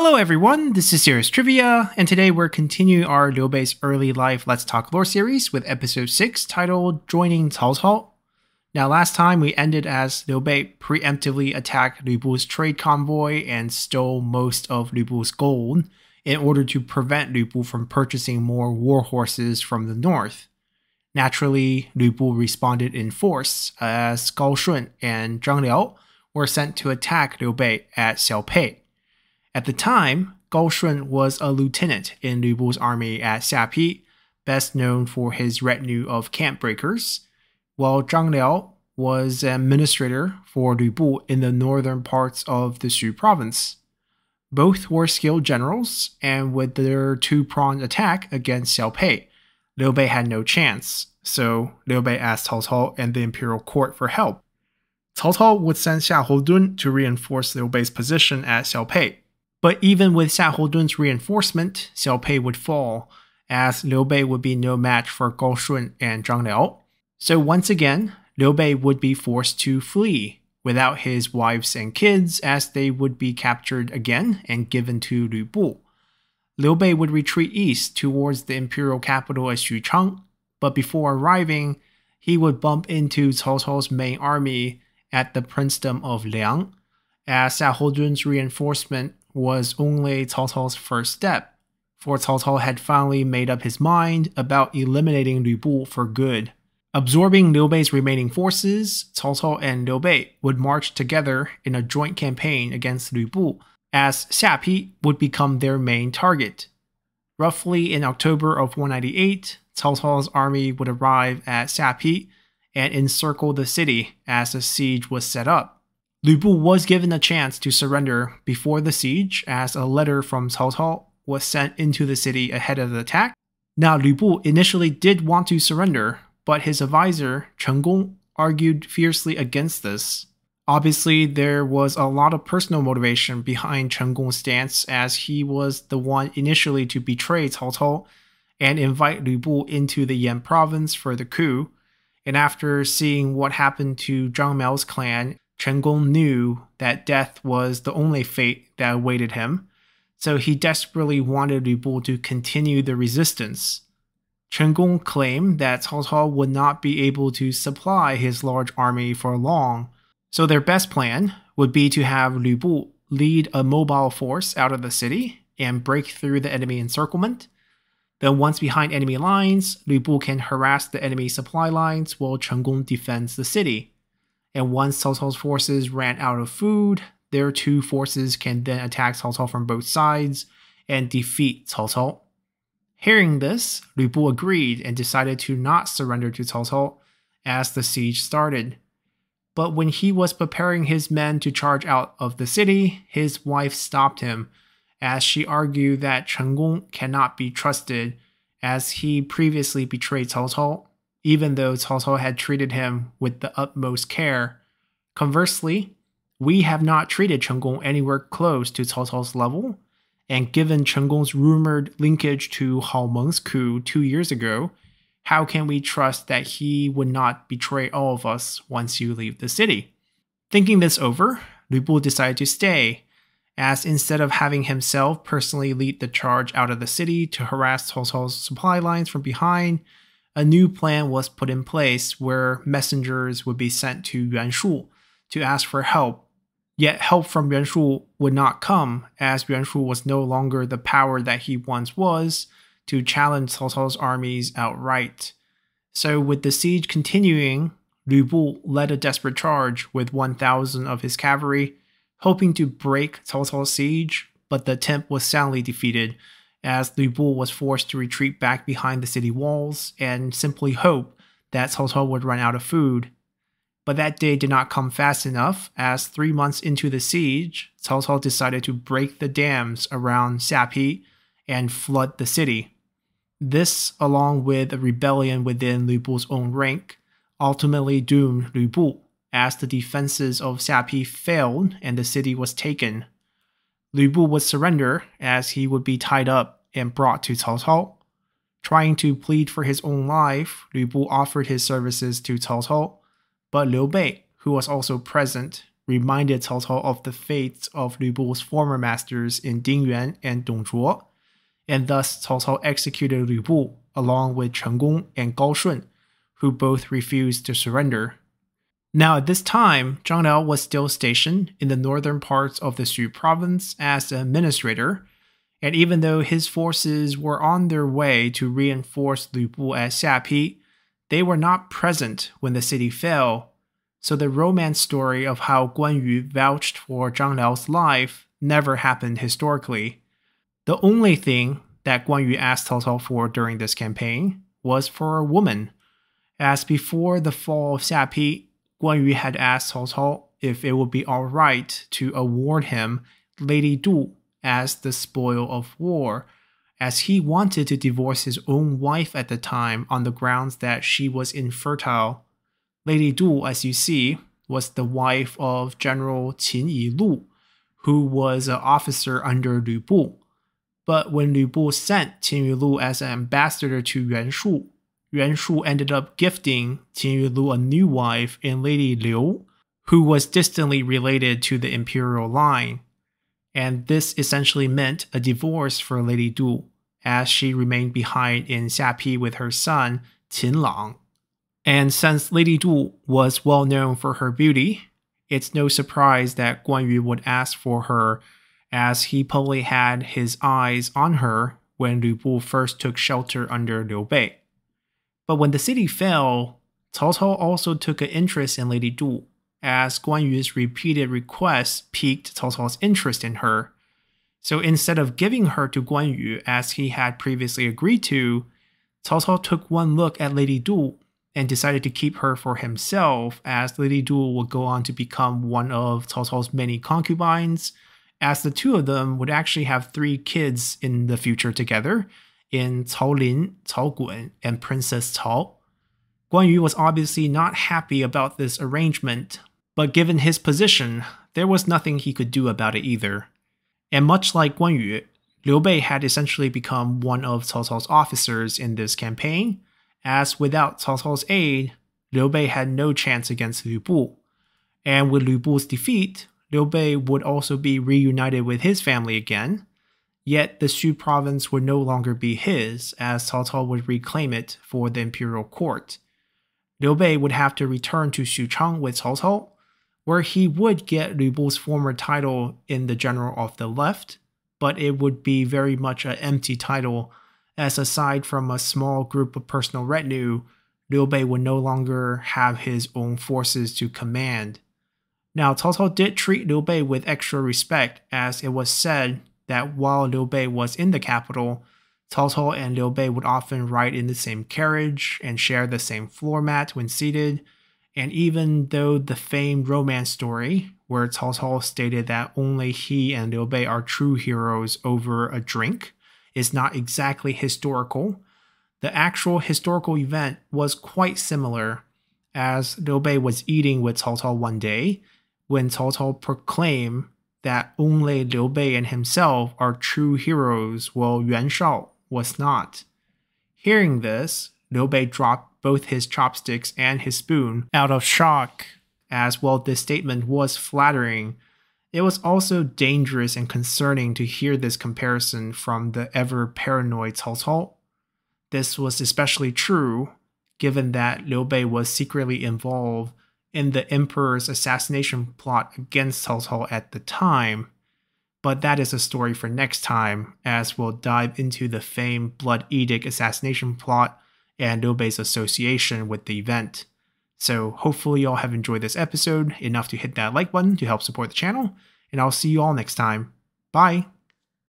Hello everyone, this is Serious Trivia, and today we're continuing our Liu Bei's early life Let's Talk Lore series with episode 6 titled Joining Cao Cao. Now last time we ended as Liu Bei preemptively attacked Lu Bu's trade convoy and stole most of Lu Bu's gold in order to prevent Lu Bu from purchasing more war horses from the north. Naturally, Lu Bu responded in force as Gao Shun and Zhang Liao were sent to attack Liu Bei at Xiaopei. At the time, Gao Shun was a lieutenant in Lu Bu's army at Xiapi, best known for his retinue of camp breakers, while Zhang Liao was an administrator for Lu Bu in the northern parts of the Shu province. Both were skilled generals, and with their two-pronged attack against Xiaopei, Liu Bei had no chance, so Liu Bei asked Cao Cao and the imperial court for help. Cao Cao would send Xiahou Dun to reinforce Liu Bei's position at Xiaopei. But even with Xiahou Dun's reinforcement, Xiaopei would fall, as Liu Bei would be no match for Gao Shun and Zhang Liao. So once again, Liu Bei would be forced to flee, without his wives and kids, as they would be captured again and given to Lu Bu. Liu Bei would retreat east towards the imperial capital at Xuchang, but before arriving, he would bump into Cao Cao's main army at the princedom of Liang, as Xiahou Dun's reinforcement was only Cao Cao's first step, for Cao Cao had finally made up his mind about eliminating Lu Bu for good. Absorbing Liu Bei's remaining forces, Cao Cao and Liu Bei would march together in a joint campaign against Lu Bu, as Xiapi would become their main target. Roughly in October of 198, Cao Cao's army would arrive at Xiapi and encircle the city as a siege was set up. Lu Bu was given a chance to surrender before the siege, as a letter from Cao Cao was sent into the city ahead of the attack. Now Lu Bu initially did want to surrender, but his advisor, Chen Gong, argued fiercely against this. Obviously, there was a lot of personal motivation behind Chen Gong's stance, as he was the one initially to betray Cao Cao and invite Lu Bu into the Yan province for the coup, and after seeing what happened to Zhang Miao's clan, Chen Gong knew that death was the only fate that awaited him, so he desperately wanted Lu Bu to continue the resistance. Chen Gong claimed that Cao Cao would not be able to supply his large army for long, so their best plan would be to have Lu Bu lead a mobile force out of the city and break through the enemy encirclement. Then once behind enemy lines, Lu Bu can harass the enemy supply lines while Chen Gong defends the city. And once Cao Cao's forces ran out of food, their two forces can then attack Cao Cao from both sides and defeat Cao Cao. Hearing this, Lu Bu agreed and decided to not surrender to Cao Cao as the siege started. But when he was preparing his men to charge out of the city, his wife stopped him, as she argued that Chen Gong cannot be trusted, as he previously betrayed Cao Cao, even though Cao Cao had treated him with the utmost care. Conversely, we have not treated Chen Gong anywhere close to Cao Cao's level, and given Chen Gong's rumored linkage to Hao Meng's coup 2 years ago, how can we trust that he would not betray all of us once you leave the city? Thinking this over, Lu Bu decided to stay, as instead of having himself personally lead the charge out of the city to harass Cao Cao's supply lines from behind, a new plan was put in place where messengers would be sent to Yuan Shu to ask for help. Yet help from Yuan Shu would not come, as Yuan Shu was no longer the power that he once was to challenge Cao Cao's armies outright. So with the siege continuing, Lu Bu led a desperate charge with 1,000 of his cavalry, hoping to break Cao Cao's siege, but the attempt was soundly defeated, as Lu Bu was forced to retreat back behind the city walls and simply hope that Cao Cao would run out of food. But that day did not come fast enough, as 3 months into the siege, Cao Cao decided to break the dams around Xiapi and flood the city. This, along with a rebellion within Lu Bu's own rank, ultimately doomed Lu Bu, as the defenses of Xiapi failed and the city was taken. Lu Bu would surrender, as he would be tied up and brought to Cao Cao. Trying to plead for his own life, Lu Bu offered his services to Cao Cao, but Liu Bei, who was also present, reminded Cao Cao of the fates of Liu Bu's former masters in Ding Yuan and Dong Zhuo, and thus Cao Cao executed Liu Bu along with Chen Gong and Gao Shun, who both refused to surrender. Now at this time, Zhang Liao was still stationed in the northern parts of the Xu province as an administrator, and even though his forces were on their way to reinforce Liu Bu at Xiapi, they were not present when the city fell. So the romance story of how Guan Yu vouched for Zhang Liao's life never happened historically. The only thing that Guan Yu asked Cao Cao for during this campaign was for a woman, as before the fall of Xiapi, Guan Yu had asked Cao Cao if it would be alright to award him Lady Du as the spoil of war, as he wanted to divorce his own wife at the time on the grounds that she was infertile. Lady Du, as you see, was the wife of General Qin Yilu, who was an officer under Liu Bu. But when Liu Bu sent Qin Yilu as an ambassador to Yuan Shu ended up gifting Qin Yilu a new wife in Lady Liu, who was distantly related to the imperial line. And this essentially meant a divorce for Lady Du, as she remained behind in Xiapi with her son, Qin Lang. And since Lady Du was well known for her beauty, it's no surprise that Guan Yu would ask for her, as he probably had his eyes on her when Liu Bu first took shelter under Liu Bei. But when the city fell, Cao Cao also took an interest in Lady Du, as Guan Yu's repeated requests piqued Cao Cao's interest in her. So instead of giving her to Guan Yu as he had previously agreed to, Cao Cao took one look at Lady Du and decided to keep her for himself, as Lady Du would go on to become one of Cao Cao's many concubines, as the two of them would actually have 3 kids in the future together, in Cao Lin, Cao Gun, and Princess Cao. Guan Yu was obviously not happy about this arrangement, but given his position, there was nothing he could do about it either. And much like Guan Yu, Liu Bei had essentially become one of Cao Cao's officers in this campaign, as without Cao Cao's aid, Liu Bei had no chance against Liu Bu. And with Liu Bu's defeat, Liu Bei would also be reunited with his family again, yet the Xu province would no longer be his, as Cao Cao would reclaim it for the imperial court. Liu Bei would have to return to Xuchang with Cao Cao, where he would get Liu Bu's former title in the General of the Left, but it would be very much an empty title, as aside from a small group of personal retinue, Liu Bei would no longer have his own forces to command. Now, Cao Cao did treat Liu Bei with extra respect, as it was said that while Liu Bei was in the capital, Cao Cao and Liu Bei would often ride in the same carriage and share the same floor mat when seated, and even though the famed romance story, where Cao Cao stated that only he and Liu Bei are true heroes over a drink, is not exactly historical, the actual historical event was quite similar, as Liu Bei was eating with Cao Cao one day, when Cao Cao proclaimed that only Liu Bei and himself are true heroes while Yuan Shao was not. Hearing this, Liu Bei dropped both his chopsticks and his spoon out of shock, as while this statement was flattering, it was also dangerous and concerning to hear this comparison from the ever-paranoid Cao Cao. This was especially true given that Liu Bei was secretly involved in the emperor's assassination plot against Cao Cao at the time, but that is a story for next time, as we'll dive into the famed Blood Edict assassination plot and Liu Bei's association with the event. So hopefully y'all have enjoyed this episode enough to hit that like button to help support the channel, and I'll see you all next time. Bye!